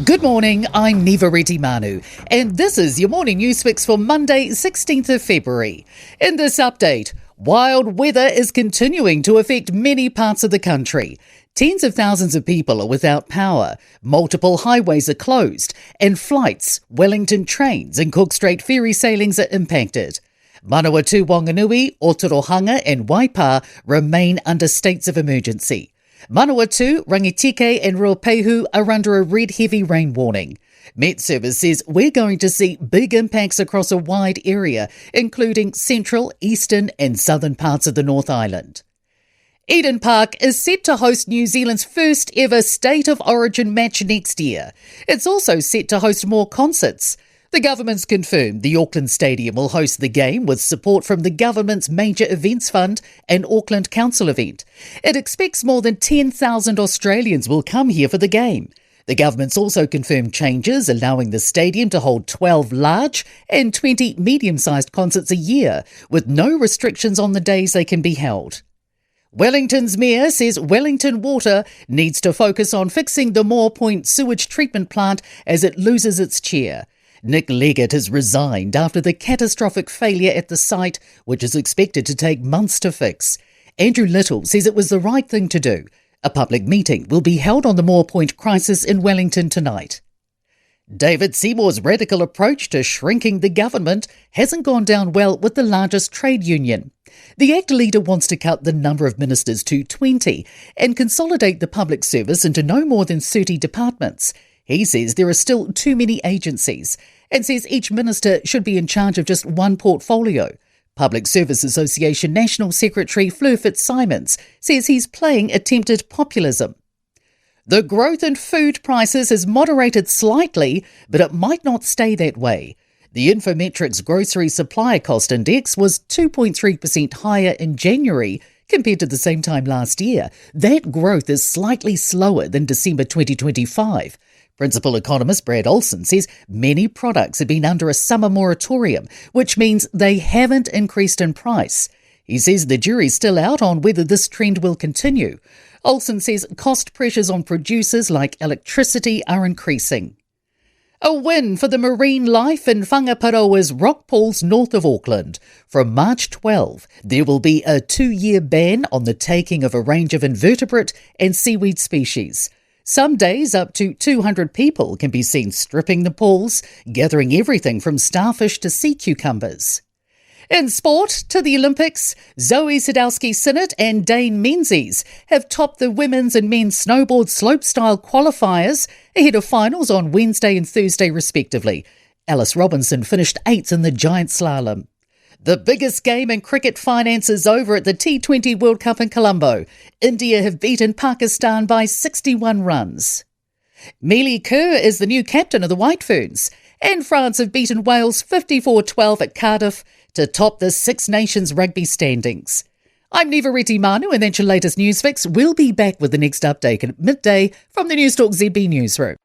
Good morning, I'm Neva Manu, and this is your morning news fix for Monday, 16th of February. In this update, wild weather is continuing to affect many parts of the country. Tens of thousands of people are without power, multiple highways are closed, and flights, Wellington trains and Cook Strait ferry sailings are impacted. Manawatu, Wanganui, Otorohanga and Waipa remain under states of emergency. Manawatu, Rangitike and Ruapehu are under a red heavy rain warning. Met Service says we're going to see big impacts across a wide area, including central, eastern and southern parts of the North Island. Eden Park is set to host New Zealand's first ever State of Origin match next year. It's also set to host more concerts. The government's confirmed the Auckland Stadium will host the game with support from the government's Major Events Fund and Auckland Council event. It expects more than 10,000 Australians will come here for the game. The government's also confirmed changes allowing the stadium to hold 12 large and 20 medium-sized concerts a year, with no restrictions on the days they can be held. Wellington's mayor says Wellington Water needs to focus on fixing the Moore Point sewage treatment plant as it loses its chair. Nick Leggett has resigned after the catastrophic failure at the site, which is expected to take months to fix. Andrew Little says it was the right thing to do. A public meeting will be held on the Moore Point crisis in Wellington tonight. David Seymour's radical approach to shrinking the government hasn't gone down well with the largest trade union. The ACT leader wants to cut the number of ministers to 20 and consolidate the public service into no more than 30 departments. He says there are still too many agencies and says each minister should be in charge of just one portfolio. Public Service Association National Secretary Fleur Fitzsimons says he's playing attempted populism. The growth in food prices has moderated slightly, but it might not stay that way. The Infometrics Grocery Supply Cost Index was 2.3% higher in January compared to the same time last year. That growth is slightly slower than December 2025. Principal economist Brad Olson says many products have been under a summer moratorium, which means they haven't increased in price. He says the jury's still out on whether this trend will continue. Olson says cost pressures on producers like electricity are increasing. A win for the marine life in Whangaparoa's rock pools north of Auckland. From March 12, there will be a 2-year ban on the taking of a range of invertebrate and seaweed species. Some days up to 200 people can be seen stripping the pools, gathering everything from starfish to sea cucumbers. In sport, to the Olympics, Zoe Sadowski-Synnott and Dane Menzies have topped the women's and men's snowboard slopestyle qualifiers ahead of finals on Wednesday and Thursday respectively. Alice Robinson finished 8th in the giant slalom. The biggest game in cricket finance is over at the T20 World Cup in Colombo. India have beaten Pakistan by 61 runs. Mealy Kerr is the new captain of the White Ferns, and France have beaten Wales 54-12 at Cardiff to top the Six Nations rugby standings. I'm Neva Manu, and that's your latest news fix. We'll be back with the next update at midday from the Newstalk ZB newsroom.